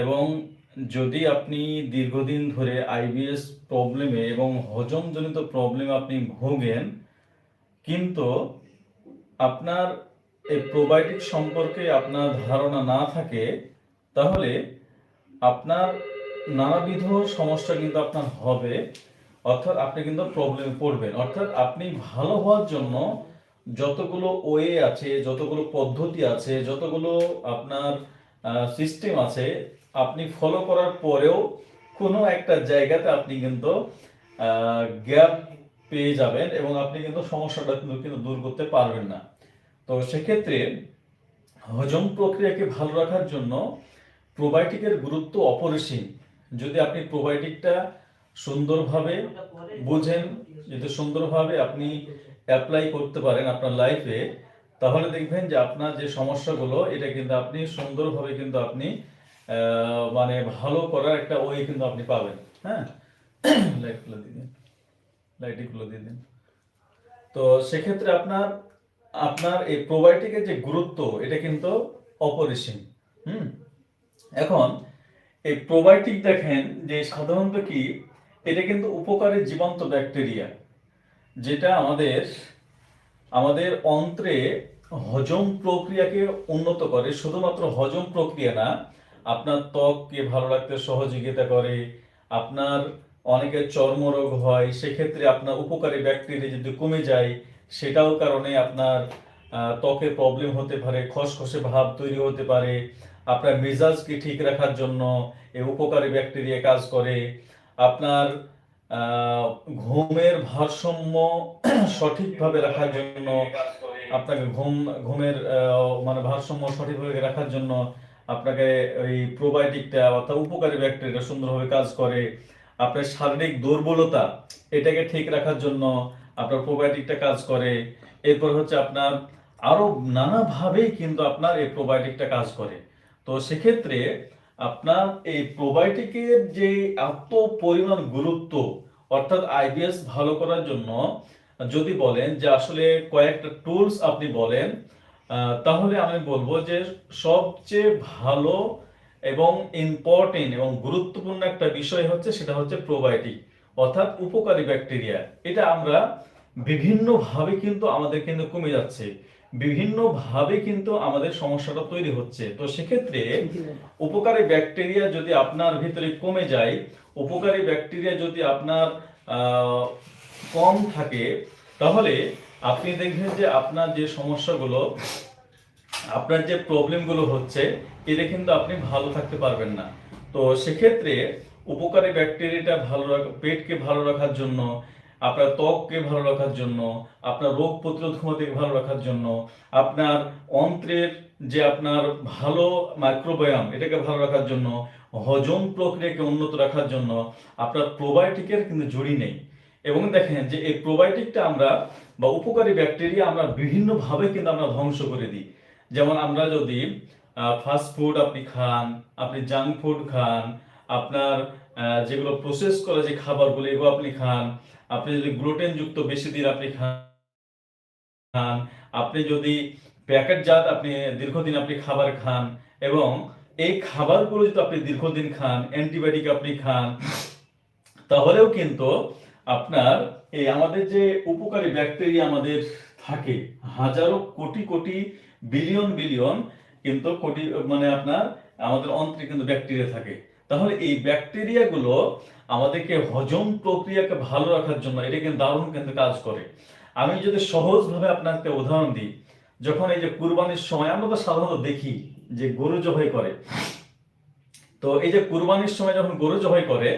এবং যদি আপনি দীর্ঘদিন ধরে আইবিএস প্রবলেমে এবং হজমজনিত প্রবলেমে আপনি ভোগেন, কিন্তু আপনার এই প্রোবায়োটিক সম্পর্কে আপনার ধারণা না থাকে, তাহলে আপনার নানাবিধ সমস্যা কিন্তু আপনার হবে। অর্থাৎ আপনি কিন্তু প্রবলেমে পড়বেন। অর্থাৎ আপনি ভালো হওয়ার জন্য যতগুলো ওয়ে আছে, যতগুলো পদ্ধতি আছে, যতগুলো আপনার সিস্টেম আছে, আপনি ফলো করার পরেও কোনো একটা জায়গাতে আপনি কিন্তু গ্যাপ পেয়ে যাবেন এবং আপনি কিন্তু সমস্যাটা কিন্তু দূর করতে পারবেন না। তো সেক্ষেত্রে হজম প্রক্রিয়াকে ভালো রাখার জন্য প্রোবায়োটিকের গুরুত্ব অপরিসীম। যদি আপনি প্রোবায়োটিকটা সুন্দরভাবে বুঝেন, যদি সুন্দরভাবে আপনি অ্যাপ্লাই করতে পারেন আপনার লাইফে, তাহলে দেখবেন যে আপনার যে সমস্যাগুলো এটা কিন্তু আপনি সুন্দরভাবে কিন্তু আপনি মানে ভালো করার একটা ওয়ে কিন্তু আপনি পাবেন। হ্যাঁ, লাইটগুলো দিয়ে দিন, লাইটগুলো দিয়ে দিন। তো সেক্ষেত্রে আপনার আপনার এই প্রোবায়োটিকের যে গুরুত্ব এটা কিন্তু অপরিসীম। হুম এখন এই প্রোবায়োটিক দেখেন যে সাধারণত কি, এটা কিন্তু উপকারী জীবন্ত ব্যাকটেরিয়া, যেটা আমাদের আমাদের অন্ত্রে হজম প্রক্রিয়াকে উন্নত করে। শুধুমাত্র হজম প্রক্রিয়া না, আপনার ত্বককে ভালো রাখতে সহযোগিতা করে। আপনার অনেকের চর্মরোগ হয়, সেক্ষেত্রে আপনার উপকারী ব্যাকটেরিয়া যদি কমে যায়, সেটাও কারণে আপনার ত্বকে প্রবলেম হতে পারে, খসখসে ভাব তৈরি হতে পারে। আপনার মেজাজকে ঠিক রাখার জন্য এই উপকারী ব্যাকটেরিয়া কাজ করে। আপনার ঘুমের ভারসাম্য সঠিকভাবে রাখার জন্য, আপনাকে ঘুমের মানে ভারসাম্য সঠিকভাবে রাখার জন্য আপনাকে ওই প্রোবায়োটিকটা অর্থাৎ উপকারী ব্যাকটেরিয়া সুন্দরভাবে কাজ করে। আপনার শারীরিক দুর্বলতা এটাকে ঠিক রাখার জন্য আপনার প্রোবায়োটিকটা কাজ করে। এরপর হচ্ছে আপনার আরো নানাভাবেই কিন্তু আপনার এই প্রোবায়োটিকটা কাজ করে। তো সেক্ষেত্রে আপনার এই প্রোবায়োটিকের যে এত পরিমাণ গুরুত্ব, অর্থাৎ আইবিএস ভালো করার জন্য যদি বলেন যে আসলে কয়েকটা টুলস আপনি বলেন, তাহলে আমি বলবো যে সবচেয়ে ভালো এবং ইম্পর্টেন্ট এবং গুরুত্বপূর্ণ একটা বিষয় হচ্ছে, সেটা হচ্ছে প্রোবায়োটিক অর্থাৎ উপকারী ব্যাকটেরিয়া। এটা আমরা বিভিন্ন ভাবে কিন্তু আমাদের কিন্তু কমে যাচ্ছে, বিভিন্ন ভাবে কিন্তু আমাদের সমস্যাটা তৈরি হচ্ছে। তো সেক্ষেত্রে উপকারী ব্যাকটেরিয়া যদি আপনার ভিতরে কমে যায়, উপকারী ব্যাকটেরিয়া যদি আপনার কম থাকে, তাহলে আপনি দেখবেন যে আপনার যে সমস্যাগুলো, আপনার যে প্রবলেমগুলো হচ্ছে, এটা কিন্তু আপনি ভালো থাকতে পারবেন না। তো সেক্ষেত্রে উপকারী ব্যাকটেরিয়াটা পেটকে ভালো রাখার জন্য, আপনার ত্বককে ভালো রাখার জন্য, আপনার রোগ প্রতিরোধ ক্ষমতাকে ভালো রাখার জন্য, আপনার অন্ত্রের যে আপনার ভালো মাইক্রোবায়াম এটাকে ভালো রাখার জন্য, হজম প্রক্রিয়াকে উন্নত রাখার জন্য আপনার প্রোবায়োটিকের কিন্তু জড়ি নেই। এবং দেখেন যে এই প্রোবায়োটিকটা আমরা বা উপকারী ব্যাকটেরিয়া আমরা বিভিন্ন ভাবে কিন্তু আমরা ধ্বংস করে দিই। যেমন আমরা যদি ফাস্ট ফুড আপনি খান, আপনি জাঙ্ক ফুড খান, আপনার যেগুলো প্রসেস করা যে খাবারগুলো এগুলো আপনি খান, আপনি যদি গ্লুটেন যুক্ত বেশি দিন আপনি খান, আপনি যদি প্যাকেটজাত আপনি দীর্ঘদিন আপনি খাবার খান, এবং এই খাবারগুলো যদি আপনি দীর্ঘদিন খান, অ্যান্টিবায়োটিক আপনি খান, তাহলেও কিন্তু আপনার এই আমাদের যে উপকারী ব্যাকটেরিয়া আমাদের থাকে হাজারো কোটি কোটি বিলিয়ন বিলিয়ন কিন্তু কোটি মানে আপনার আমাদের অন্ত্রে কিন্তু ব্যাকটেরিয়া থাকে। তাহলে এই ব্যাকটেরিয়াগুলো আমাদেরকে হজম প্রক্রিয়াকে ভালো রাখার জন্য এটা কিন্তু দারুণ কিন্তু কাজ করে। আমি যদি সহজভাবে আপনাকে উদাহরণ দিই, যখন এই যে কুরবানির সময় আমরা তো সাধারণত দেখি যে গরু জবাই করে, তো এই যে কুরবানির সময় যখন গরু জবাই করে,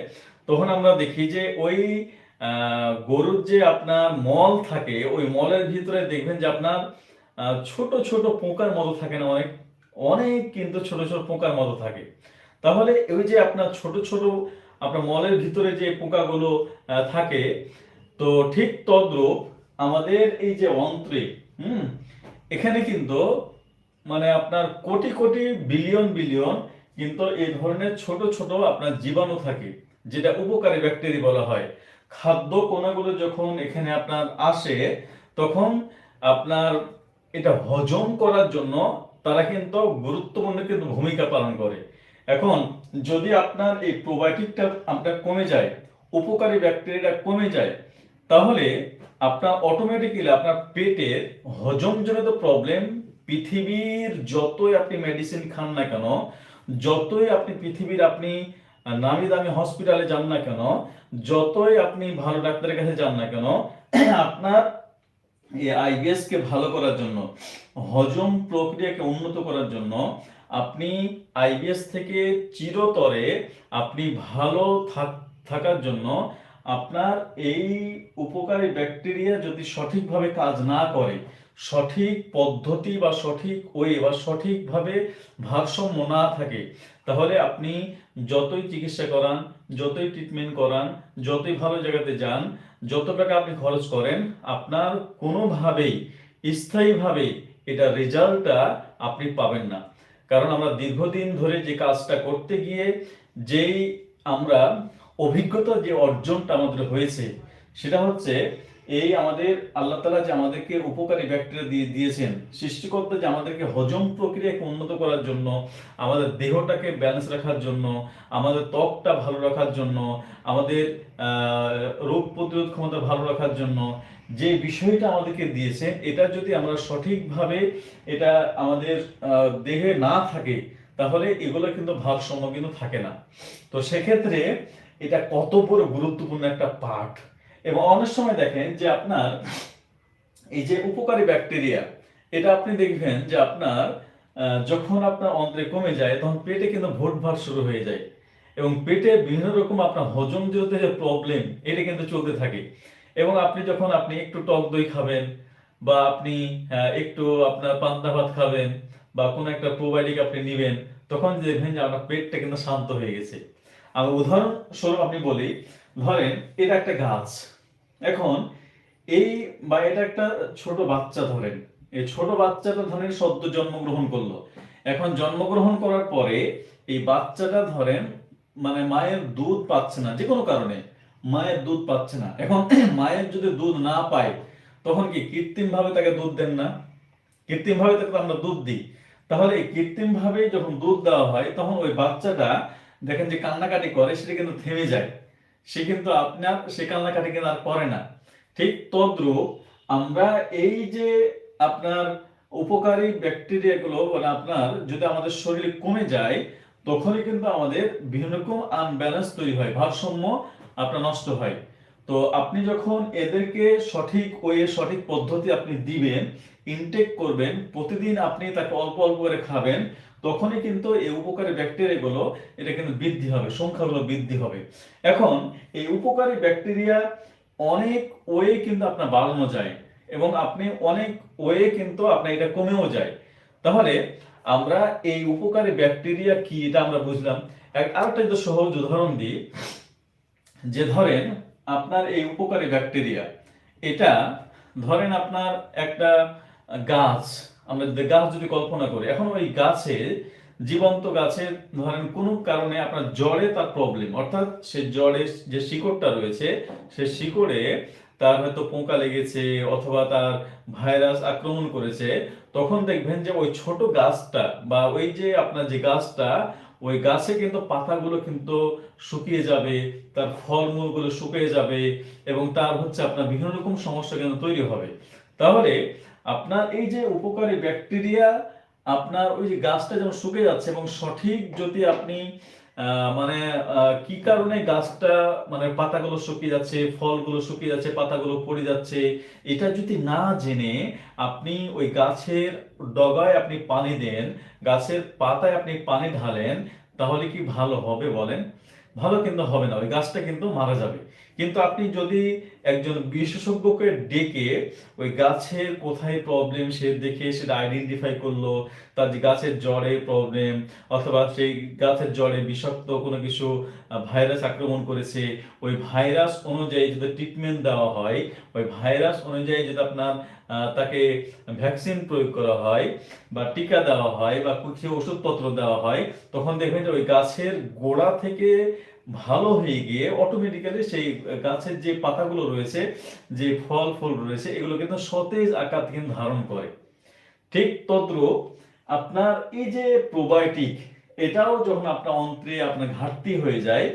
তখন আমরা দেখি যে ওই গরুর যে আপনার মল থাকে, ওই মলের ভিতরে দেখবেন যে আপনার ছোট ছোট পোকার মতো থাকে না, অনেক অনেক কিন্তু ছোট ছোট পোকার মতো থাকে। তাহলে ওই যে আপনার ছোট ছোট আপনার মলের ভিতরে যে পোকাগুলো থাকে, তো ঠিক তদ্রূপ আমাদের এই যে অন্ত্রে, এখানে কিন্তু মানে আপনার কোটি কোটি বিলিয়ন বিলিয়ন কিন্তু এই ধরনের ছোট ছোট আপনার জীবাণু থাকে, যেটা উপকারী ব্যাকটেরিয়া বলা হয়। খাদ্য কণাগুলো যখন এখানে আপনার আসে, তখন আপনার এটা হজম করার জন্য তারা কিন্তু গুরুত্বপূর্ণ কিন্তু ভূমিকা পালন করে। এখন যদি আপনার এই প্রোবায়োটিকটা আপনার কমে যায়, উপকারী ব্যাকটেরিয়াটা কমে যায়, তাহলে আপনার অটোমেটিক্যালি আপনার পেটের হজমজনিত প্রবলেম, পৃথিবীর যতই আপনি মেডিসিন খান না কেন, যতই আপনি পৃথিবীর আপনি নামি দামি হসপিটালে যান না কেন, যতই আপনি ভালো ডাক্তারের কাছে যান না কেন, আপনার এই আইবিএস কে ভালো করার জন্য, হজম প্রক্রিয়াকে উন্নত করার জন্য, আপনি আইবিএস থেকে চিরতরে আপনি ভালো থাকার জন্য, আপনার এই উপকারী ব্যাকটেরিয়া যদি সঠিকভাবে কাজ না করে, সঠিক পদ্ধতি বা সঠিক ওয়ে বা সঠিকভাবে ভারসাম্য না থাকে, তাহলে আপনি যতই চিকিৎসা করান, যতই ট্রিটমেন্ট করান, যতই ভালো জায়গাতে যান, যত টাকা আপনি খরচ করেন, আপনার কোনোভাবেই স্থায়ীভাবে এটা রেজাল্টটা আপনি পাবেন না। কারণ আমরা দীর্ঘদিন ধরে যে কাজটা করতে গিয়ে যেই আমরা অভিজ্ঞতা যে অর্জনটা আমাদের হয়েছে, সেটা হচ্ছে এই আমাদের আল্লাহ তাআলা যে আমাদেরকে উপকারী ব্যাকটেরিয়া দিয়ে দিয়েছেন, সৃষ্টিকর্তা যে আমাদেরকে হজম প্রক্রিয়াকে উন্নত করার জন্য, আমাদের দেহটাকে ব্যালেন্স রাখার জন্য, আমাদের ত্বকটা ভালো রাখার জন্য, আমাদের রোগ প্রতিরোধ ক্ষমতা ভালো রাখার জন্য যে বিষয়টা আমাদেরকে দিয়েছেন, এটা যদি আমরা সঠিকভাবে এটা আমাদের দেহে না থাকে, তাহলে এগুলো কিন্তু ভারসাম্য কিন্তু থাকে না। তো সেক্ষেত্রে এটা কত বড় গুরুত্বপূর্ণ একটা পার্ট। এবং অনেক সময় দেখেন যে আপনার এই যে উপকারী ব্যাকটেরিয়া, এটা আপনি দেখবেন যে আপনার যখন আপনার অন্ত্রে কমে যায়, তখন পেটে কিন্তু ভোটভাট শুরু হয়ে যায় এবং পেটে বিভিন্ন রকম আপনার হজমজনিত যে প্রবলেম, এটা কিন্তু চলতে থাকে। এবং আপনি যখন আপনি একটু টক দই খাবেন, বা আপনি একটু আপনার পান্তা ভাত খাবেন, বা কোনো একটা প্রোবায়োটিক আপনি নেবেন, তখন দেখবেন যে আপনার পেটটা কিন্তু শান্ত হয়ে গেছে। আমি উদাহরণস্বরূপ আপনি বলি, ধরেন এটা একটা গাছ। এখন এই বা এটা একটা ছোট বাচ্চা, ধরেন এই ছোট বাচ্চাটা ধরেন সদ্য জন্মগ্রহণ করলো। এখন জন্মগ্রহণ করার পরে এই বাচ্চাটা ধরেন মানে মায়ের দুধ পাচ্ছে না, যে কোনো কারণে মায়ের দুধ পাচ্ছে না। এখন মায়ের যদি দুধ না পায়, তখন কি কৃত্রিম ভাবে তাকে দুধ দেন না? কৃত্রিম ভাবে তাকে আমরা দুধ দিই। তাহলে এই কৃত্রিম ভাবে যখন দুধ দেওয়া হয়, তখন ওই বাচ্চাটা দেখেন যে কান্নাকাটি করে, সেটা কিন্তু থেমে যায়। সে কিন্তু আপনার সে কান্নাকাটি কিন্তু আর করে না। ঠিক তদ্রূপ আমরা এই যে আপনার উপকারী ব্যাকটেরিয়াগুলো মানে আপনার যদি আমাদের শরীরে কমে যায়, তখনই কিন্তু আমাদের বিভিন্ন রকম আনব্যালেন্স তৈরি হয়, ভারসাম্য আপনার নষ্ট হয়। তো আপনি যখন এদেরকে সঠিক ওয়ে সঠিক পদ্ধতি আপনি দিবেন, ইনটেক করবেন, প্রতিদিন আপনি তাকে অল্প অল্প করে খাবেন, তখনই কিন্তু এই উপকারী ব্যাকটেরিয়াগুলো এটা কিন্তু বৃদ্ধি হবে, সংখ্যাগুলো বৃদ্ধি হবে। এখন এই উপকারী ব্যাকটেরিয়া অনেক ওয়ে কিন্তু আপনার বাড়ানো যায়, এবং আপনি অনেক ওয়ে কিন্তু আপনার এটা কমেও যায়। তাহলে আমরা এই উপকারী ব্যাকটেরিয়া কি এটা আমরা বুঝলাম। আরেকটা যদি সহজ উদাহরণ দিই, যে ধরেন আপনার এই উপকারী ব্যাকটেরিয়া, এটা ধরেন আপনার একটা গাছ, আমরা গাছ যদি কল্পনা করি, এখন ওই গাছে, জীবন্ত গাছের ধরেন কোনো কারণে আপনার জড়ে তার প্রবলেম, অর্থাৎ সে জড়ে যে শিকড়টা রয়েছে, সে শিকড়ে তার হয়তো পোকা লেগেছে অথবা তার ভাইরাস আক্রমণ করেছে, তখন দেখবেন যে ওই ছোট গাছটা বা ওই যে আপনার যে গাছটা, ওই গাছে কিন্তু পাতাগুলো কিন্তু শুকিয়ে যাবে, তার ফলমূলগুলো শুকিয়ে যাবে, এবং তার হচ্ছে আপনার বিভিন্ন রকম সমস্যা কিন্তু তৈরি হবে। তাহলে আপনার এই যে উপকারী ব্যাকটেরিয়া, আপনার ওই যে গাছটা যেমন শুকিয়ে যাচ্ছে, এবং সঠিক যদি আপনি মানে কি কারণে গাছটা মানে পাতাগুলো শুকিয়ে যাচ্ছে, ফলগুলো শুকিয়ে যাচ্ছে, পাতাগুলো পড়ে যাচ্ছে, এটা যদি না জেনে আপনি ওই গাছের ডগায় আপনি পানি দেন, গাছের পাতায় আপনি পানি ঢালেন, তাহলে কি ভালো হবে বলেন? ভালো কিন্তু হবে না, ওই গাছটা কিন্তু মারা যাবে। কিন্তু আপনি যদি একজন বিশেষজ্ঞকে ডেকে ওই গাছের কোথায় প্রবলেম সে দেখে সেটা আইডেন্টিফাই করলো, তার যে গাছের জড়ে প্রবলেম, অথবা সেই গাছের জড়ে বিষাক্ত কোনো কিছু ভাইরাস আক্রমণ করেছে, ওই ভাইরাস অনুযায়ী যদি ট্রিটমেন্ট দেওয়া হয়, ওই ভাইরাস অনুযায়ী যদি আপনার তাকে ভ্যাকসিন প্রয়োগ করা হয়, বা টিকা দেওয়া হয়, বা কিছু ওষুধপত্র দেওয়া হয়, তখন দেখবেন যে ওই গাছের গোড়া থেকে ভালো হয়ে গিয়ে অটোমেটিক্যালি সেই গাছের যে পাতাগুলো রয়েছে, যে ফল ফুল রয়েছে, এগুলো কিন্তু সতেজ আকার কিন্তু ধারণ করে। ঠিক তদ্রূপ আপনার এই যে প্রোবায়োটিক, এটাও যখন আপনার অন্ত্রে আপনার ঘাটতি হয়ে যায়,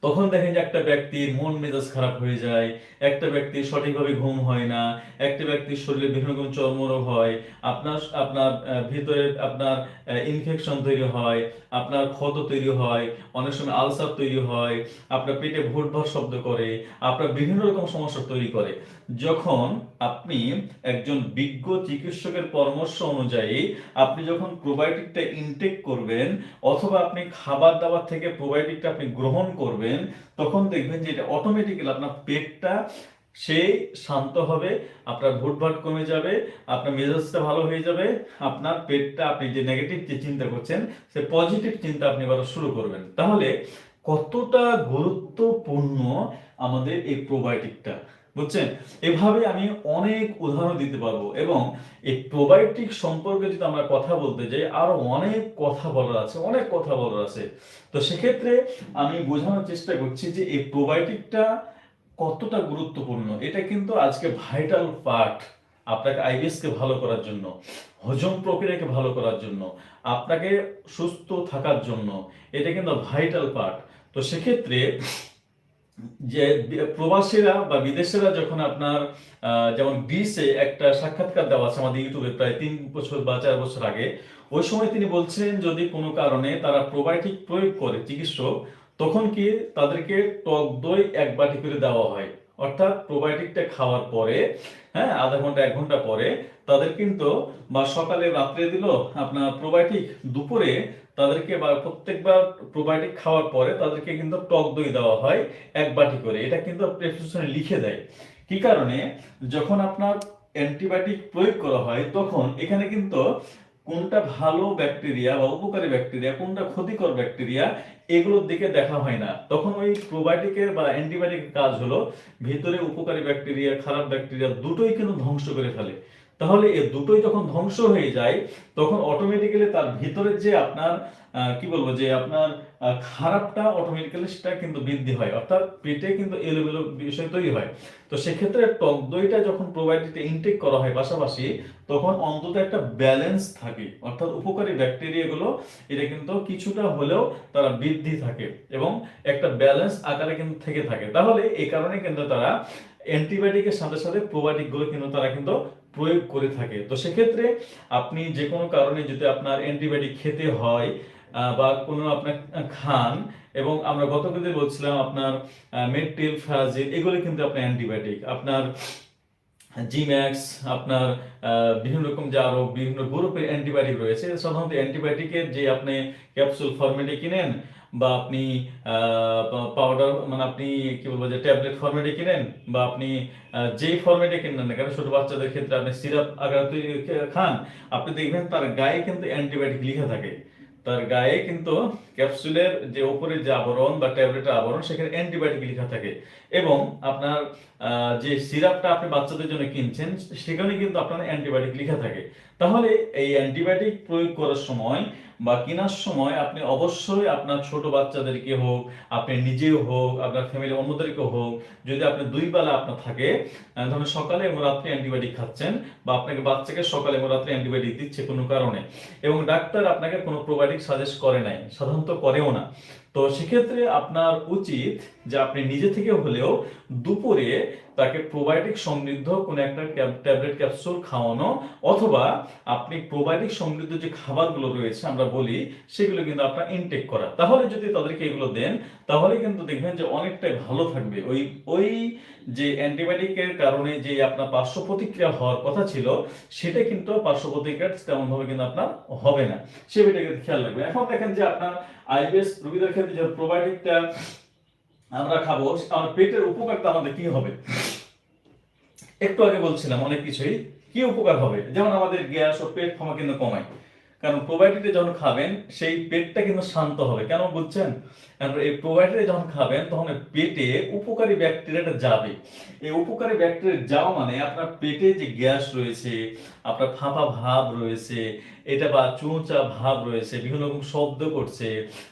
তখন দেখেন যে একটা ব্যক্তির মন মেজাজ খারাপ হয়ে যায়, একটা ব্যক্তির সঠিকভাবে ঘুম হয় না, একটা ব্যক্তির শরীরে বিভিন্ন রকম চর্মরোগ হয়, আপনার আপনার ভিতরে আপনার ইনফেকশন তৈরি হয়, আপনার ক্ষত তৈরি হয়, অনেক সময় আলসার তৈরি হয়, আপনার পেটে ভুটভাট শব্দ করে, আপনার বিভিন্ন রকম সমস্যা তৈরি করে। যখন আপনি একজন বিজ্ঞ চিকিৎসকের পরামর্শ অনুযায়ী আপনি যখন প্রোবায়োটিকটা ইনটেক করবেন, অথবা আপনি খাবার দাবার থেকে প্রোবায়োটিকটা আপনি গ্রহণ করবেন, তখন দেখবেন যে এটা অটোমেটিক্যালি আপনার পেটটা সেই শান্ত হবে, আপনার ভুটভাট কমে যাবে, আপনার মেজাজটা ভালো হয়ে যাবে, আপনার পেটটা আপনি যে নেগেটিভ যে চিন্তা করছেন সে পজিটিভ চিন্তা আপনি করা শুরু করবেন। তাহলে কতটা গুরুত্বপূর্ণ আমাদের এই প্রোবায়োটিকটা, বুঝছেন? এভাবে আমি অনেক উদাহরণ দিতে পারবো, এবং এই প্রোবায়োটিক সম্পর্কে যদি আমরা কথা বলতে যাই আরো অনেক কথা বলার আছে, অনেক কথা বলার আছে। তো সেক্ষেত্রে আমি বোঝানোর চেষ্টা করছি যে এই প্রোবায়োটিকটা কতটা গুরুত্বপূর্ণ। এটা কিন্তু আজকে ভাইটাল পার্ট আপনাকে আইবিএস কে ভালো করার জন্য, হজম প্রক্রিয়াকে ভালো করার জন্য, আপনাকে সুস্থ থাকার জন্য এটা কিন্তু ভাইটাল পার্ট। তো সেক্ষেত্রে যে প্রবাসীরা বা বিদেশেরা যখন আপনার যেমন গ্রিসে একটা সাক্ষাৎকার দেওয়া আছে আমাদের ইউটিউবে প্রায় 3 বছর বা 4 বছর আগে, ওই সময় তিনি বলছেন যদি কোনো কারণে তারা প্রোবায়োটিক প্রয়োগ করে চিকিৎসক, তখন কি তাদেরকে টক দই 1 বাটি করে দেওয়া হয়। অর্থাৎ প্রোবায়োটিকটা খাওয়ার পরে, হ্যাঁ, আধা ঘন্টা 1 ঘন্টা পরে তাদের কিন্তু, বা সকালে রাত্রে দিল আপনার প্রোবায়োটিক, দুপুরে তাদেরকে বা প্রত্যেকবার প্রোবায়োটিক খাওয়ার পরে তাদেরকে কিন্তু টক দই দেওয়া হয় 1 বাটি করে। এটা কিন্তু প্রেসক্রিপশনে লিখে দেয়। কি কারণে? যখন আপনার অ্যান্টিবায়োটিক প্রয়োগ করা হয় তখন এখানে কিন্তু কোনটা ভালো ব্যাকটেরিয়া বা উপকারী ব্যাকটেরিয়া, কোনটা ক্ষতিকর ব্যাকটেরিয়া, এগুলোর দিকে দেখা হয় না। তখন ওই প্রোবায়োটিকের বা অ্যান্টিবায়োটিকের কাজ হলো ভিতরে উপকারী ব্যাকটেরিয়া, খারাপ ব্যাকটেরিয়া দুটোই কিন্তু ধ্বংস করে ফেলে। তাহলে এই দুটোই যখন ধ্বংস হয়ে যায় তখন অটোমেটিক্যালি তার ভিতরে যে আপনার কি বলবো যে আপনার খারাপটা অটোমেটিক্যালি সেটা কিন্তু বৃদ্ধি হয়, অর্থাৎ পেটে কিন্তু এলোমেলো বিষয় তৈরি হয়। তো সেক্ষেত্রে টক দইটা যখন প্রোবায়োটিকটা ইনটেক করা হয় পাশাপাশি, তখন অন্তত একটা ব্যালেন্স থাকে, অর্থাৎ উপকারী ব্যাকটেরিয়াগুলো এটা কিন্তু কিছুটা হলেও তারা বৃদ্ধি থাকে এবং একটা ব্যালেন্স আকারে কিন্তু থেকে থাকে। তাহলে এই কারণে কিন্তু তারা অ্যান্টিবায়োটিকের সাথে সাথে প্রোবায়োটিকগুলো কিন্তু তারা কিন্তু প্রয়োগ করে থাকে। তো সেক্ষেত্রে আপনি যে কোনো কারণে যদি আপনার অ্যান্টিবায়োটিক খেতে হয় বা কোনো আপনার খান, এবং আমরা গত দিন বলছিলাম আপনার মেট্রিলফ্রাজিল, এগুলো কিন্তু আপনার অ্যান্টিবায়োটিক, আপনার জিম্যাক্স, আপনার বিভিন্ন রকম যে আরো বিভিন্ন গ্রুপের অ্যান্টিবায়োটিক রয়েছে। সাধারণত অ্যান্টিবায়োটিকের যে আপনি ক্যাপসুল ফরম্যাটে কিনেন বা আপনি পাউডার মানে আপনি কি বলবো যে ট্যাবলেট ফরম্যাটে কিনেন, বা আপনি যেই ফরম্যাটে কিনেন না কেন, ছোট বাচ্চাদের ক্ষেত্রে আপনি সিরাপ আকারে তৈরি খান, আপনি দেখবেন তার গায়ে কিন্তু অ্যান্টিবায়োটিক লেখা থাকে। তার গায়ে কিন্তু ক্যাপসুলের যে উপরে যে আবরণ বা ট্যাবলেটের আবরণ সেখানে অ্যান্টিবায়োটিক লেখা থাকে, এবং আপনার যে সিরাপটা আপনি বাচ্চাদের জন্য কিনছেন সেখানে কিন্তু আপনার অ্যান্টিবায়োটিক লেখা থাকে। তাহলে এই অ্যান্টিবায়োটিক প্রয়োগ করার সময় বা কেনার সময় আপনি অবশ্যই আপনার ছোট বাচ্চাদেরকে হোক, আপনি নিজেও হোক, আপনার ফ্যামিলি অন্যদেরকে হোক, যদি আপনি 2 বেলা আপনার থাকে, ধরুন সকালে এবং রাত্রে অ্যান্টিবায়োটিক খাচ্ছেন, বা আপনাকে বাচ্চাকে সকালে এবং রাত্রে অ্যান্টিবায়োটিক দিচ্ছে কোনো কারণে, এবং ডাক্তার আপনাকে কোনো প্রোবায়োটিক সাজেস্ট করে নাই, সাধারণত করেও না, তো সেক্ষেত্রে আপনার উচিত যে আপনি নিজে থেকে হলেও দুপুরে তাকে প্রোবায়োটিক সমৃদ্ধ কোন একটা ট্যাবলেট ক্যাপসুল খাওয়ানো, অথবা আপনি প্রোবায়োটিক সমৃদ্ধ যে খাবারগুলো রয়েছে আমরা বলি সেগুলো কিন্তু আপনার ইনটেক করা। তাহলে যদি তাদেরকে এগুলো দেন তাহলে কিন্তু দেখবেন যে অনেকটাই ভালো থাকবে। ওই ওই যে অ্যান্টিবায়োটিকের কারণে যে আপনার পার্শ্ব প্রতিক্রিয়া হওয়ার কথা ছিল সেটা কিন্তু পার্শ্ব প্রতিক্রিয়া তেমন ভাবে কিন্তু আপনার হবে না, সেটাকে খেয়াল রাখবেন। এখন দেখেন যে আপনার আইবিএস রোগীদের ক্ষেত্রে যে প্রোবায়োটিকটা আমরা খাবো, আমার পেটের উপকারটা আমাদের কি হবে? একটু আগে বলছিলাম অনেক কিছুই কি উপকার হবে, যেমন আমাদের গ্যাস ও পেট ক্ষমা কিন্তু কমায়, কারণ প্রোবায়োটিকটা যখন খাবেন সেই পেটটা কিন্তু শান্ত হবে। কেন বুঝছেন? কারণ এই প্রোবায়োটিকটা যখন খাবেন তখন পেটে উপকারী ব্যাকটেরিয়াটা যাবে। এই উপকারী ব্যাকটেরিয়া যাওয়া মানে আপনার পেটে যে গ্যাস রয়েছে, আপনার ফাঁপা ভাব রয়েছে, এটা বা চুঁচা ভাব রয়েছে, বিভিন্ন রকম শব্দ করছে,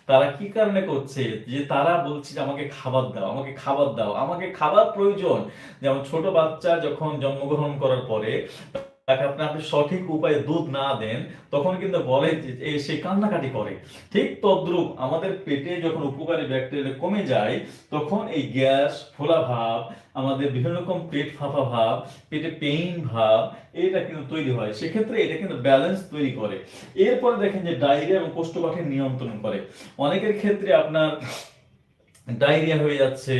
তারা কি কারণে করছে? যে তারা বলছে যে আমাকে খাবার দাও, আমাকে খাবার দাও, আমাকে খাবার প্রয়োজন। যেমন ছোট বাচ্চা যখন জন্মগ্রহণ করার পরে তাকে আপনি সঠিক উপায়ে দুধ না দেন, তখন কিন্তু বলে যে সে কান্নাকাটি করে। ঠিক তদ্রূপ আমাদের পেটে যখন উপকারী ব্যাকটেরিয়া কমে যায়, তখন এই গ্যাস, ফোলা ভাব, আমাদের বিভিন্ন রকম পেট ফাঁপা ভাব, পেটে পেইন ভাব, এটা কিন্তু তৈরি হয়। সেক্ষেত্রে এটা কিন্তু ব্যালেন্স তৈরি করে। এরপরে দেখেন যে ডায়রিয়া এবং কোষ্ঠকাঠিন্য নিয়ন্ত্রণ করে। অনেকের ক্ষেত্রে আপনার ডায়রিয়া হয়ে যাচ্ছে,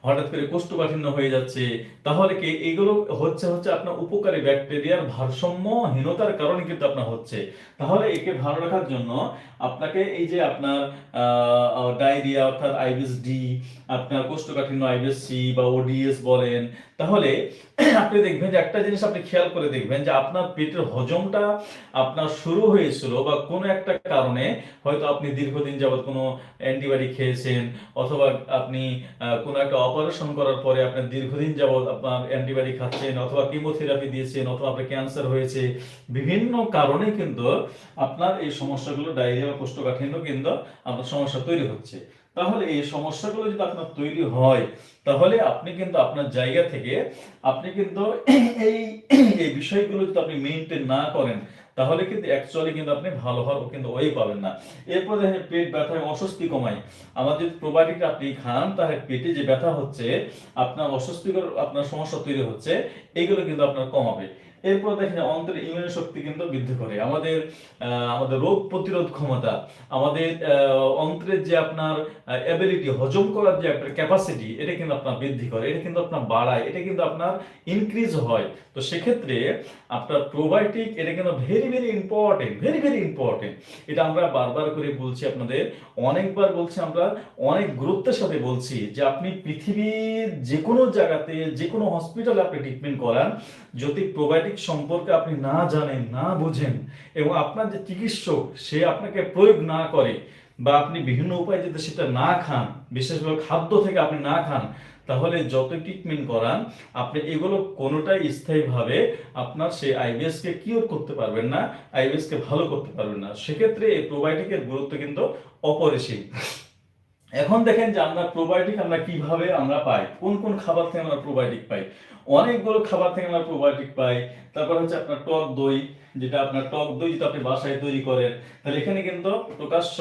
হঠাৎ করে কোষ্ঠকাঠিন্য হয়ে যাচ্ছে, তাহলে কি এগুলো হচ্ছে হচ্ছে আপনার উপকারী ব্যাকটেরিয়ার ভারসাম্যহীনতার কারণে কিন্তু আপনার হচ্ছে। তাহলে একে ভালো রাখার জন্য আপনাকে এই যে আপনার ডায়রিয়া অর্থাৎ আইবিএস ডি, আপনার কোষ্ঠকাঠিন্য আইবিএস সি বা ওডিএস বলেন, তাহলে আপনি দেখবেন যে একটা জিনিস আপনি খেয়াল করে দেখবেন যে আপনার পেটের হজমটা আপনার শুরু হয়েছিল বা কোনো একটা কারণে, হয়তো আপনি দীর্ঘদিন যাবত কোনো অ্যান্টিবায়োটিক খেয়েছেন, অথবা আপনি কোনো একটা অপারেশন করার পরে আপনার দীর্ঘদিন যাবত আপনার অ্যান্টিবায়োটিক খাচ্ছেন, অথবা কিমোথেরাপি দিয়েছেন, অথবা আপনার ক্যান্সার হয়েছে, বিভিন্ন কারণে কিন্তু আপনার এই সমস্যাগুলো, ডায়রিয়া বা কোষ্ঠকাঠিন্য কিন্তু আপনার সমস্যা তৈরি হচ্ছে। তাহলে এই সমস্যাগুলো যদি আপনার তৈরি হয়, তাহলে আপনি কিন্তু আপনার জায়গা থেকে আপনি কিন্তু এই এই বিষয়গুলো যদি আপনি মেনটেন না করেন, তাহলে কিন্তু অ্যাকচুয়ালি কিন্তু আপনি ভালো হওয়ার কিন্তু ওই পাবেন না। এরপর দেখেন পেট ব্যথা এবং অস্বস্তি কমায়। আমাদের যদি প্রোবায়োটিক আপনি খান, তাহলে পেটে যে ব্যথা হচ্ছে, আপনার অস্বস্তিকর আপনার সমস্যা তৈরি হচ্ছে, এগুলো কিন্তু আপনার কমাবে। এরপর দেখেন অন্ত্রের ইমিউন শক্তি কিন্তু বৃদ্ধি করে। আমাদের আমাদের রোগ প্রতিরোধ ক্ষমতা, আমাদের অন্ত্রের যে আপনার এবিলিটি, হজম করার যে একটা ক্যাপাসিটি, এটা কিন্তু আপনার বৃদ্ধি করে, এটা কিন্তু আপনার বাড়ায়, এটা কিন্তু আপনার ইনক্রিজ হয়। তো সেক্ষেত্রে আপনার প্রোবায়োটিক এটা কিন্তু very very important, very very important. এটা আমরা বারবার করে বলছি আপনাদের, অনেকবার বলছি আমরা, অনেক গুরুত্বের সাথে বলছি যে আপনি পৃথিবীর যে কোনো জায়গাতে, যে কোনো হসপিটালে আপনি ট্রিটমেন্ট করান, যদি প্রোবায়োটিক সম্পর্কে আপনি না জানেন, না বুঝেন, এবং আপনার যে চিকিৎসক সে আপনাকে প্রয়োগ না করে, বা আপনি বিভিন্ন উপায়ে যদি সেটা না খান, বিশেষভাবে খাদ্য থেকে আপনি না খান, তাহলে যত ট্রিটমেন্ট করান আপনি এগুলো কোনোটাই স্থায়ীভাবে আপনার সেই আইবিএস কে কিওর করতে পারবেন না, আইবিএস কে ভালো করতে পারবেন না। সেক্ষেত্রে এই প্রোবায়োটিকের গুরুত্ব কিন্তু অপরিসীম। এখন দেখেন যে আমরা প্রোবায়োটিক আমরা কিভাবে আমরা পাই, কোন কোন খাবার থেকে আমরা প্রোবায়োটিক পাই। অনেকগুলো খাবার থেকে আমরা প্রোবায়োটিক পাই। তারপর হচ্ছে আপনার টক দই, যেটা আপনার টক দই যদি আপনি বাসায় তৈরি করেন, তাহলে এখানে কিন্তু প্রকাশ্য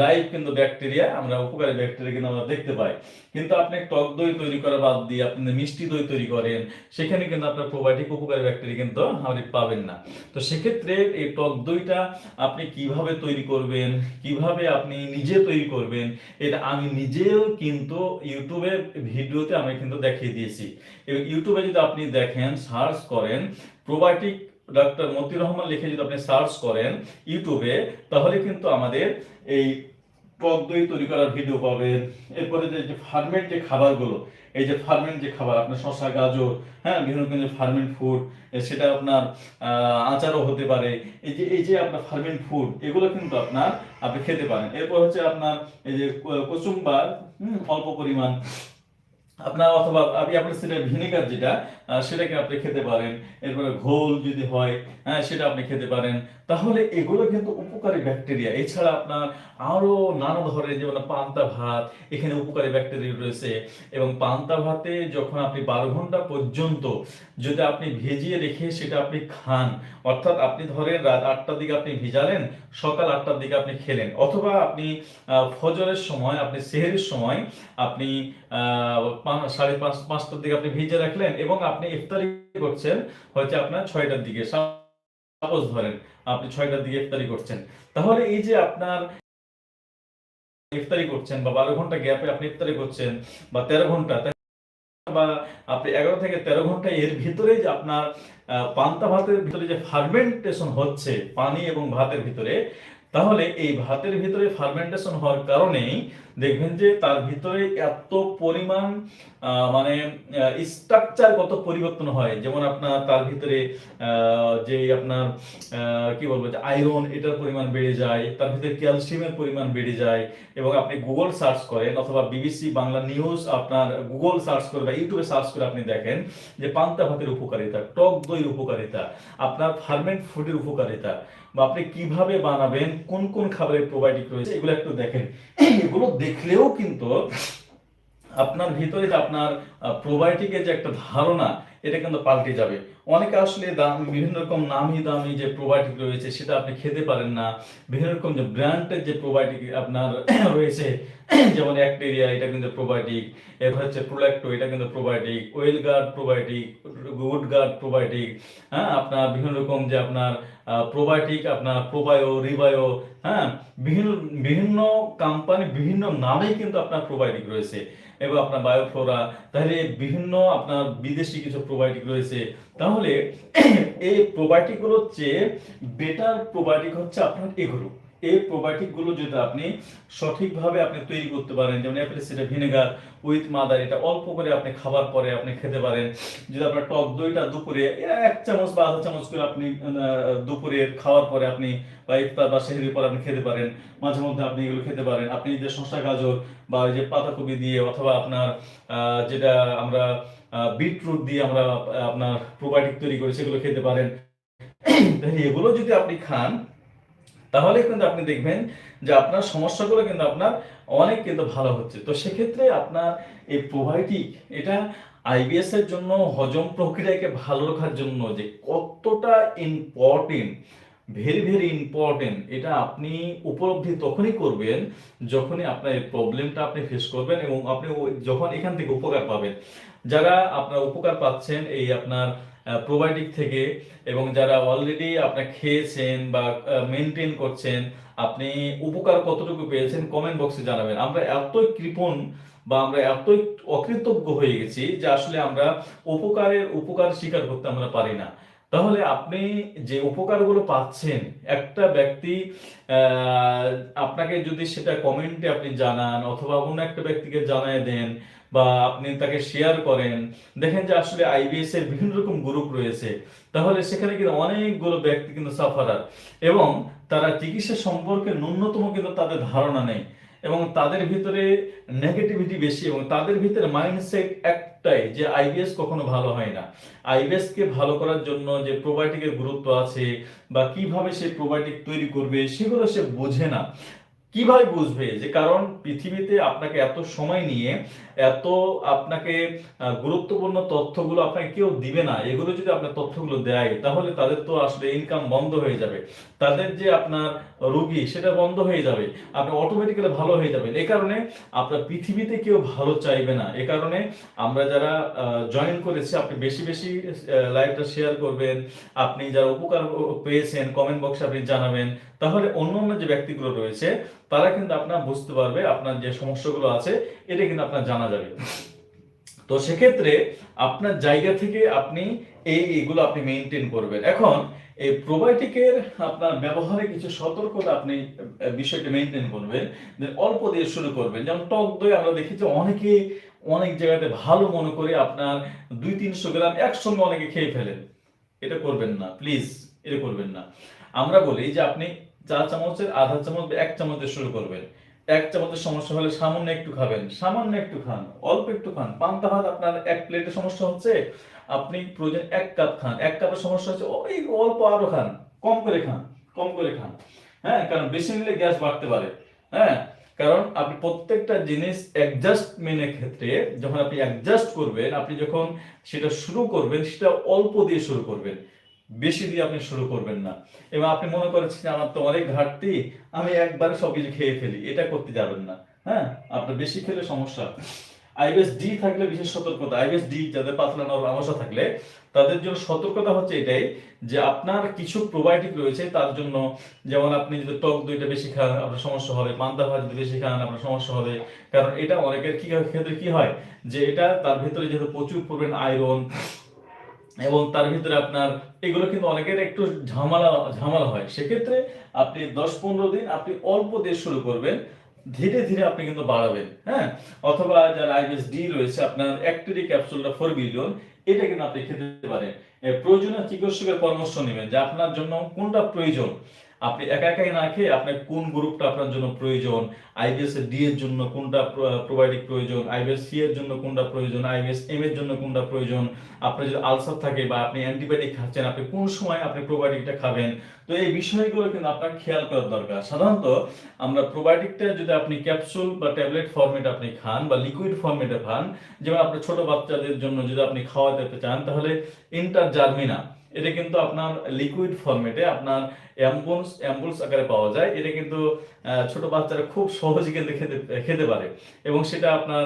লাইভ কিন্তু ব্যাকটেরিয়া, আমরা উপকারী ব্যাকটেরিয়া কিন্তু আমরা দেখতে পাই। কিন্তু আপনি টক দই তৈরি করা বাদ দিয়ে আপনি মিষ্টি দই তৈরি করেন, সেখানে কিন্তু আপনার প্রোবায়োটিক উপকারী ব্যাকটেরিয়া কিন্তু আপনি পাবেন না। তো সেক্ষেত্রে এই টক দইটা আপনি কিভাবে তৈরি করবেন, কিভাবে আপনি নিজে তৈরি করবেন, এটা আমি নিজেও কিন্তু ইউটিউবে ভিডিওতে আমি কিন্তু দেখিয়ে দিয়েছি। এবং ইউটিউবে যদি আপনি দেখেন, সার্চ করেন প্রোবায়োটিক ডক্টর মতিউর রহমান লিখে যদি আপনি সার্চ করেন ইউটিউবে, তাহলে কিন্তু আমাদের এই টক দই তৈরি করার ভিডিও পাবেন। এরপরে যে ফার্মেন্ট যে খাবারগুলো, এই যে ফার্মেন্ট যে খাবার, আপনার শসা, গাজর, হ্যাঁ, বিভিন্ন রকমের যে ফার্মেন্ট ফুড, সেটা আপনার আচারও হতে পারে। এই যে আপনার ফার্মেন্ট ফুড, এগুলো কিন্তু আপনি খেতে পারেন। এরপর হচ্ছে আপনার এই যে কচুম্বার, অল্প পরিমাণ আপনার, অথবা আপনি আপনার সিলের ভিনেগার যেটা, সেটাকে আপনি খেতে পারেন। এরপরে ঘোল যদি হয়, হ্যাঁ, সেটা আপনি খেতে পারেন। তাহলে এগুলো কিন্তু উপকারী ব্যাকটেরিয়া। এছাড়া আপনার আরো নানা ধরনের, যেমন পান্তা ভাত, এখানে উপকারী ব্যাকটেরিয়া রয়েছে। এবং পান্তা ভাতে যখন আপনি 12 ঘন্টা পর্যন্ত যদি আপনি ভিজিয়ে রেখে সেটা আপনি খান, অর্থাৎ আপনি ধরেন রাত 8টার দিকে আপনি ভিজালেন, সকাল 8টার দিকে আপনি খেলেন, অথবা আপনি ফজরের সময়, আপনি সেহরির সময় আপনি 5:30-5টার দিকে আপনি ভিজে রাখলেন, এবং আপনি ইফতারি করছেন হয়তো আপনার 6টার দিকে, সাপোজ ধরেন আপনি 6টার দিকে ইফতারি করছেন, তাহলে এই যে আপনার ইফতারি করছেন, বা 12 ঘন্টা গ্যাপে আপনি ইফতারি করছেন, বা 13 ঘন্টা, বা আপনি 11 থেকে 13 ঘন্টা, এর ভিতরে যে আপনার পান্তা ভাতের ভিতরে যে ফার্মেন্টেশন হচ্ছে পানি এবং ভাতের ভিতরে, তাহলে এই ভাতের ভিতরে ফার্মেন্টেশন হওয়ার কারণেই দেখবেন যে তার ভিতরে এত পরিমাণ মানে স্ট্রাকচারগত পরিবর্তন হয়। যেমন আপনার তার ভিতরে যে আপনার কি বলবো, যে আয়রন, এটার পরিমাণ বেড়ে যায়, তার ভিতরে ক্যালসিয়ামের পরিমাণ বেড়ে যায়। এবং আপনি গুগল সার্চ করেন, অথবা বিবিসি বাংলা নিউজ আপনার গুগল সার্চ করে বা ইউটিউবে সার্চ করে আপনি দেখেন যে পান্তা ভাতের উপকারিতা, টক দইয়ের উপকারিতা, আপনার ফার্মেন্ট ফুডের উপকারিতা, বা আপনি কিভাবে বানাবেন, কোন কোন খাবারে প্রোবায়োটিক রয়েছে, এগুলো একটু দেখেন। এগুলো দেখলেও কিন্তু আপনার ভিতরে যে আপনার প্রোবায়োটিকের যে একটা ধারণা, এটা কিন্তু পাল্টে যাবে। অনেকে আসলে বিভিন্ন রকম নামি দামি যে প্রোবায়োটিক রয়েছে সেটা আপনি খেতে পারেন না। বিভিন্ন রকম যে ব্র্যান্ডের যে প্রোবায়োটিক আপনার রয়েছে, যেমন অ্যাক্টেরিয়া এটা কিন্তু প্রোবায়োটিক, এরপর হচ্ছে প্রোল্যাক্টো এটা কিন্তু probiotic, well guard probiotic, good guard probiotic, হ্যাঁ আপনার বিভিন্ন রকম যে আপনার প্রোবায়োটিক, আপনার প্রোবায়ো, রিবায়ো, হ্যাঁ বিভিন্ন বিভিন্ন কোম্পানি বিভিন্ন নামে কিন্তু আপনার প্রোবায়োটিক রয়েছে, এবং আপনার বায়োফ্লোরা, তাহলে বিভিন্ন আপনার বিদেশি কিছু প্রোবায়োটিক রয়েছে। তাহলে এই প্রোবায়োটিক গুলোর চেয়ে বেটার প্রোবায়োটিক হচ্ছে আপনার এগুলো। এই প্রোবায়োটিক গুলো যদি আপনি সঠিকভাবে আপনি তৈরি করতে পারেন, যেমন Apple cider vinegar with mother, এটা অল্প করে আপনি খাবার পরে আপনি খেতে পারেন। যদি আপনার টক দইটা দুপুরে 1 চামচ বা আধা চামচ করে আপনি দুপুরে খাওয়ার পরে আপনি বা ইফতার বা সেহরির পরে আপনি খেতে পারেন, মাঝে মধ্যে আপনি এগুলো খেতে পারেন। আপনি যে শসা গাজর বা ওই যে পাতাকপি দিয়ে, অথবা আপনার যেটা আমরা বিটরুট দিয়ে আমরা আপনার প্রোবায়োটিক তৈরি করি সেগুলো খেতে পারেন। এগুলো যদি আপনি খান তাহলে কিন্তু আপনি দেখবেন যে আপনার সমস্যাগুলো কিন্তু আপনার অনেক কিন্তু ভালো হচ্ছে। তো সেক্ষেত্রে আপনার এই প্রোবায়োটিক এটা আইবিএস এর জন্য, হজম প্রক্রিয়াকে ভালো রাখার জন্য যে কতটা ইম্পর্টেন্ট, ভেরি ভেরি ইম্পর্টেন্ট, এটা আপনি উপলব্ধি তখনই করবেন যখনই আপনার এই প্রবলেমটা আপনি ফেস করবেন এবং আপনি যখন এখান থেকে উপকার পাবেন। যারা আপনার উপকার পাচ্ছেন এই আপনার প্রোবায়োটিক থেকে, এবং যারা অলরেডি আপনার খেয়েছেন বা মেনটেন করছেন, আপনি উপকার কতটুকু পেয়েছেন কমেন্ট বক্সে জানাবেন। আমরা এতই কৃপণ বা আমরা এতই অকৃতজ্ঞ হয়ে গেছি যে আসলে আমরা উপকার স্বীকার করতে আমরা পারি না। তাহলে আপনি যে উপকারগুলো পাচ্ছেন, একটা ব্যক্তি আপনাকে যদি সেটা কমেন্টে আপনি জানান, অথবা অন্য একটা ব্যক্তিকে জানায় দেন, বা আপনি তাকে শেয়ার করেন, দেখেন যে আসলে আইবিএস এর বিভিন্ন রকম গ্রুপ রয়েছে, তাহলে সেখানে কিন্তু অনেকগুলো ব্যক্তি কিন্তু সাফারার, এবং তারা চিকিৎসা সম্পর্কে ন্যূনতম কিন্তু তাদের ধারণা নেই, এবং তাদের ভিতরে নেগেটিভিটি বেশি, এবং তাদের ভিতরে মাইন্ডসেট একটাই যে আইবিএস কখনো ভালো হয় না। আইবিএস কে ভালো করার জন্য যে প্রোবায়োটিকের গুরুত্ব আছে, বা কিভাবে সে প্রোবায়োটিক তৈরি করবে সেগুলো সে বোঝে না। কিভাবে বুঝবে? যে কারণ পৃথিবীতে আপনাকে এত সময় নিয়ে এত আপনাকে গুরুত্বপূর্ণ তথ্যগুলো আপনাকে কেউ দিবে না। এগুলো যদি আপনার তথ্যগুলো দেয় তাহলে তাদের তো আসলে ইনকাম বন্ধ হয়ে যাবে, তাদের যে আপনার রোগী সেটা বন্ধ হয়ে যাবে, আপনি অটোমেটিক্যালি ভালো হয়ে যাবেন। এই কারণে আপনার পৃথিবীতে কেউ ভালো চাইবে না। এ কারণে আমরা যারা জয়েন করেছি, আপনি বেশি বেশি লাইভটা শেয়ার করবেন, আপনি যারা উপকার পেয়েছেন কমেন্ট বক্সে আপনি জানাবেন, তাহলে অন্য অন্য যে ব্যক্তিগুলো রয়েছে তারা কিন্তু আপনার বুঝতে পারবে আপনার যে সমস্যাগুলো আছে, এটা কিন্তু আপনার জানা যাবে। তো সেক্ষেত্রে আপনার জায়গা থেকে আপনি এইগুলো আপনি মেনটেন করবেন। এখন এই প্রোবায়োটিকের আপনার ব্যবহারে কিছু সতর্কতা আপনি বিষয়টা মেনটেন করবেন, যে অল্প দিয়ে শুরু করবেন। যেমন টক দই আমরা দেখি যে অনেকে অনেক জায়গাতে ভালো মনে করে আপনার 200-300 গ্রাম একসঙ্গে অনেকে খেয়ে ফেলেন। এটা করবেন না প্লিজ, এটা করবেন না। আমরা বলি যে আপনি 4 চামচের আধা চামচ বা 1 চামচ দিয়ে শুরু করবেন। 1 চামচের সমস্যা হলে সামান্য একটু খাবেন, সামান্য একটু খান, অল্প একটু খান। পান্তা ভাত আপনার 1 প্লেটে সমস্যা হচ্ছে, আপনি প্রয়োজন 1 কাপ খান। 1 কাপের সমস্যা হচ্ছে ওই অল্প আরো খান, কম করে খান, কম করে খান। হ্যাঁ, কারণ বেশি নিলে গ্যাস বাড়তে পারে। হ্যাঁ, কারণ আপনি প্রত্যেকটা জিনিস অ্যাডজাস্টমেন্টের ক্ষেত্রে যখন আপনি অ্যাডজাস্ট করবেন, আপনি যখন সেটা শুরু করবেন সেটা অল্প দিয়ে শুরু করবেন, বেশি দিয়ে আপনি শুরু করবেন না। এবং আপনি মনে করছেন আমার তো অনেক ঘাটতি, আমি একবারে সবকিছু খেয়ে ফেলি, এটা করতে যাবেন না। হ্যাঁ, আপনার বেশি খেলে সমস্যা। আইবিএস ডি থাকলে বিশেষ সতর্কতা, আইবিএস ডি যাদের পাতলা নরম আমসা থাকলে তাদের জন্য সতর্কতা হচ্ছে এটাই, যে আপনার কিছু প্রোবায়োটিক রয়েছে তার জন্য, যেমন আপনি যদি টক দইটা বেশি খান আপনার সমস্যা হবে, পান্তা ভাত যদি বেশি খান আপনার সমস্যা হবে। কারণ এটা অনেকের ক্ষেত্রে কি হয়, যে এটা তার ভিতরে যেহেতু প্রচুর পরিমাণ আয়রন, এবং তার ভিতরে আপনার এগুলো কিন্তু অনেকের একটু ঝামেলা ঝামেলা হয়। সেক্ষেত্রে আপনি 10-15 দিন আপনি অল্প দিয়ে শুরু করবেন, ধীরে ধীরে আপনি কিন্তু বাড়াবেন। হ্যাঁ, অথবা যারা আইবিএস ডি রয়েছে আপনার অ্যাক্টিরি ক্যাপসুলটা 4 বিলিয়ন, এটা কিন্তু আপনি খেতে পারেন। প্রয়োজনীয় চিকিৎসকের পরামর্শ নেবেন যে আপনার জন্য কোনটা প্রয়োজন। আপনি একা একাই না খেয়ে আপনার কোন গ্রুপটা আপনার জন্য প্রয়োজন, আইবিএস ডি এর জন্য কোনটা প্রোবায়োটিক প্রয়োজন, আইবিএস সি এর জন্য কোনটা প্রয়োজন, আইবিএস এম এর জন্য কোনটা প্রয়োজন, আপনার যদি আলসার থাকে বা আপনি অ্যান্টিবায়োটিক খাচ্ছেন, আপনি কোন সময় আপনি প্রোবায়োটিকটা খাবেন। তো এই বিষয়গুলো কিন্তু আপনার খেয়াল করার দরকার। সাধারণত আমরা প্রোবায়োটিকটা যদি আপনি ক্যাপসুল বা ট্যাবলেট ফরম্যাটে আপনি খান বা লিকুইড ফরম্যাটে খান, যেমন আপনার ছোট বাচ্চাদের জন্য যদি আপনি খাওয়াতে চান, তাহলে ইন্টারজার্মিনা এটা কিন্তু আপনার লিকুইড ফরম্যাটে আপনার অ্যাম্বুলস আকারে পাওয়া যায়। এটা কিন্তু ছোট বাচ্চারা খুব সহজে কিন্তু খেতে খেতে পারে এবং সেটা আপনার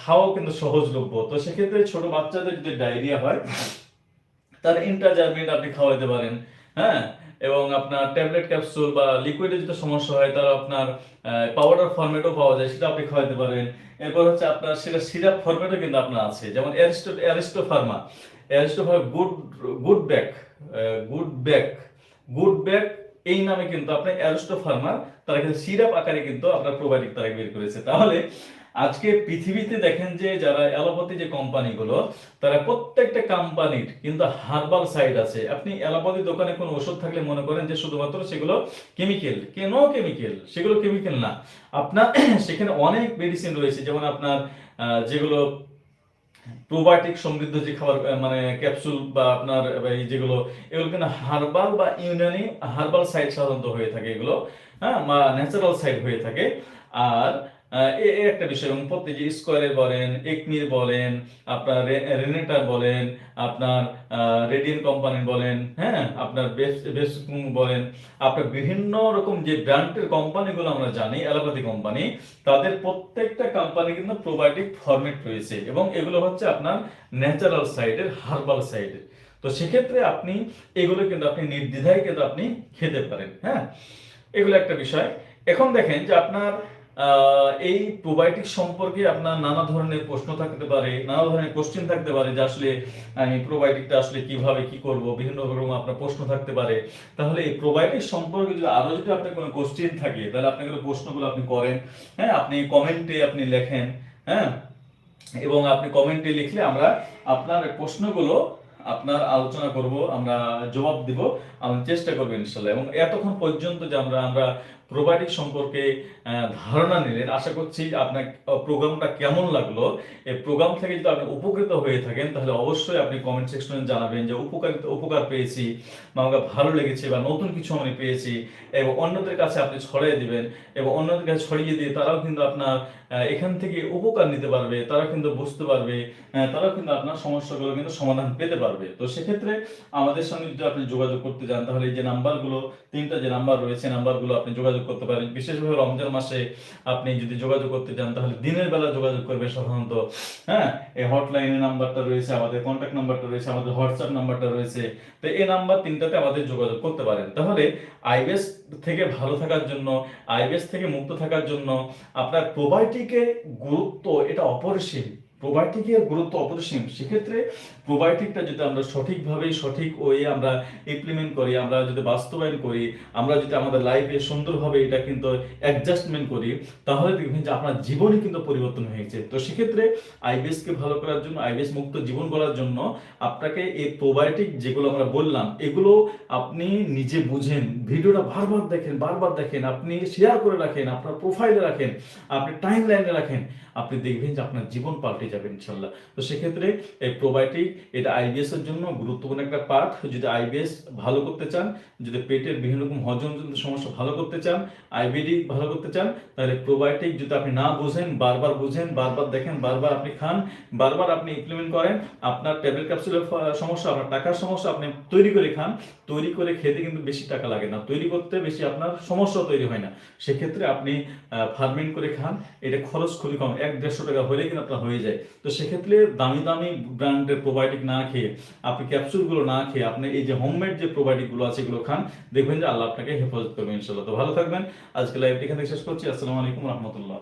খাওয়াও কিন্তু সহজলভ্য। তো সেক্ষেত্রে ছোট বাচ্চাদের যদি ডায়রিয়া হয় তার ইন্ট্রাজার্মিনেট আপনি খাওয়াতে পারেন। হ্যাঁ, এবং আপনার ট্যাবলেট ক্যাপসুল বা লিকুইডে যদি সমস্যা হয় তাহলে আপনার পাউডার ফরম্যাটও পাওয়া যায়, সেটা আপনি খাওয়াতে পারেন। এরপর হচ্ছে আপনার সেটা সিরাপ ফরম্যাটও কিন্তু আপনার আছে, যেমন Aristo Pharma good good back good back good back এই নামে কিন্তু আপনার অ্যারিস্টো ফার্মার তারা কিন্তু সিরাপ আকারে কিন্তু আপনার প্রোবায়োটিক তারা বের করেছে। তাহলে আজকে পৃথিবীতে দেখেন যে যারা অ্যালোপ্যাথি যে কোম্পানিগুলো, তারা প্রত্যেকটা কোম্পানির কিন্তু হার্বাল সাইড আছে। আপনি অ্যালোপ্যাথি দোকানে কোনো ওষুধ থাকলে মনে করেন যে শুধুমাত্র সেগুলো কেমিক্যাল, কেন কেমিক্যাল? সেগুলো কেমিক্যাল না, আপনার সেখানে অনেক মেডিসিন রয়েছে, যেমন আপনার যেগুলো প্রোবায়োটিক সমৃদ্ধ যে খাবার মানে ক্যাপসুল বা আপনার এই যেগুলো, এগুলো কিন্তু হার্বাল বা ইউনানি হার্বাল সাইড সাধারণত হয়ে থাকে এগুলো, হ্যাঁ, বা ন্যাচারাল সাইড হয়ে থাকে। আর একটা বিষয়, এবং প্রত্যেক যে স্কোয়ারের বলেন, একমির বলেন, আপনার রেনেটার বলেন, আপনার রেডিয়েন্ট কোম্পানি বলেন, হ্যাঁ, আপনার বেসকুং বলেন, আপনার বিভিন্ন রকম যে ব্র্যান্ডের কোম্পানিগুলো আমরা জানি অ্যালোপ্যাথি কোম্পানি, তাদের প্রত্যেকটা কোম্পানি কিন্তু প্রোবায়োটিক ফরম্যাট রয়েছে এবং এগুলো হচ্ছে আপনার ন্যাচারাল সাইডের, হার্বাল সাইডের। তো সেক্ষেত্রে আপনি এগুলো কিন্তু আপনি নির্দ্বিধায় কিন্তু আপনি খেতে পারেন। হ্যাঁ, এগুলো একটা বিষয়। এখন দেখেন যে আপনার এই প্রোবায়োটিক সম্পর্কে আপনার নানা ধরনের প্রশ্ন থাকতে পারে, নানা ধরনের কোশ্চেন থাকতে পারে যে আসলে আমি প্রোবায়োটিকটা আসলে কিভাবে কি করব, বিভিন্ন রকম আপনার প্রশ্ন থাকতে পারে। তাহলে এই প্রোবায়োটিক সম্পর্কে যদি আরো যদি আপনার কোনো কোশ্চেন থাকে, তাহলে আপনাকে প্রশ্নগুলো আপনি করেন, হ্যাঁ, আপনি কমেন্টে আপনি লেখেন, হ্যাঁ, এবং আপনি কমেন্টে লিখলে আমরা আপনার প্রশ্নগুলো আপনার আলোচনা করব, আমরা জবাব দিব, আমরা চেষ্টা করবো ইনশাল্লাহ। এবং এতক্ষণ পর্যন্ত যে আমরা প্রোবায়োটিক সম্পর্কে ধারণা নিলেন, আশা করছি আপনার প্রোগ্রামটা কেমন লাগলো। এই প্রোগ্রাম থেকে যদি আপনি উপকৃত হয়ে থাকেন, তাহলে অবশ্যই আপনি কমেন্ট সেকশনে জানাবেন যে উপকার পেয়েছি বা আমাকে ভালো লেগেছে বা নতুন কিছু আমি পেয়েছি, এবং অন্যদের কাছে আপনি ছড়িয়ে দিবেন, এবং অন্যদের কাছে ছড়িয়ে দিয়ে তারাও কিন্তু আপনার এখান থেকে উপকার নিতে পারবে, তারা কিন্তু বুঝতে পারবে, তারাও কিন্তু আপনার সমস্যাগুলো কিন্তু সমাধান পেতে পারবে। তো সেক্ষেত্রে আমাদের সঙ্গে যদি আপনি যোগাযোগ করতে চান, তাহলে এই যে নাম্বারগুলো, তিনটা যে নাম্বার রয়েছে, নাম্বারগুলো আপনি যোগাযোগ করতে পারেন। বিশেষভাবে রমজান মাসে আপনি যদি যোগাযোগ করতে চান, তাহলে দিনের বেলা যোগাযোগ করবে সাধারণত। হ্যাঁ, এই হটলাইনের নাম্বারটা রয়েছে, আমাদের কন্ট্যাক্ট নাম্বারটা রয়েছে, আমাদের হোয়াটসঅ্যাপ নাম্বারটা রয়েছে। তো এই নাম্বার তিনটাতে আমাদের যোগাযোগ করতে পারেন। তাহলে আইবিএস থেকে ভালো থাকার জন্য, আইবিএস থেকে মুক্ত থাকার জন্য আপনার প্রোবায়োটিকের গুরুত্ব এটা অপরিসীম। প্রোবায়োটিকের গুরুত্ব অপরিসীম। সেক্ষেত্রে প্রোবায়োটিকটা যদি আমরা সঠিকভাবে সঠিক ওয়ে আমরা ইমপ্লিমেন্ট করি, আমরা যদি বাস্তবায়ন করি, আমরা যদি আমাদের লাইফে সুন্দরভাবে এটা কিন্তু অ্যাডজাস্টমেন্ট করি, তাহলে দেখবেন যে আপনার জীবনই কিন্তু পরিবর্তন হয়েছে। তো সেক্ষেত্রে আইবিএসকে ভালো করার জন্য, আইবিএস মুক্ত জীবন গড়ার জন্য আপনাকে এই প্রোবায়োটিক যেগুলো আমরা বললাম, এগুলো আপনি নিজে বুঝেন, ভিডিওটা বারবার দেখেন, আপনি শেয়ার করে রাখেন, আপনার প্রোফাইলে রাখেন, আপনি টাইম লাইনে রাখেন, আপনি দেখবেন যে আপনার জীবন পাল্টে যাবে ইনশাল্লাহ। তো সেক্ষেত্রে এই প্রোবায়োটিক এটা আইবিএস এর জন্য গুরুত্বপূর্ণ একটা পার্ট। যদি আইবিএস ভালো করতে চান, যদি পেটের বিভিন্ন রকম হজমজনিত সমস্যা ভালো করতে চান, আইবিডি ভালো করতে চান, তাহলে প্রোবায়োটিক যদি আপনি না বুঝেন, বারবার বুঝেন, বারবার দেখেন, বারবার আপনি খান, বারবার আপনি ইমপ্লিমেন্ট করেন, আপনার ট্যাবলেট ক্যাপসুলের সমস্যা, আপনার টাকার সমস্যা, আপনি তৈরি করে খান। তৈরি করে খেতে কিন্তু বেশি টাকা লাগে না, তৈরি করতে বেশি আপনার সমস্যা তৈরি হয় না। সেক্ষেত্রে আপনি ফার্মিং করে খান, এটা খরচ খুবই কম, 100-150 টাকা হলে কিন্তু আপনার হয়ে যায়। তো সেক্ষেত্রে দামি দামি ব্র্যান্ডের প্রোবায়োটিক না খেয়ে, আপনি ক্যাপসুলগুলো না খেয়ে, আপনি এই যে হোমমেড যে প্রোবায়োটিকগুলো আছে এগুলো খান, দেখবেন যে আল্লাহ আপনাকে হেফাজত করবে ইনশাল্লাহ। তো ভালো থাকবেন। আজকে লাইভটি এখান থেকে শেষ করছি। আসসালামু আলাইকুম রহমতুল্লাহ।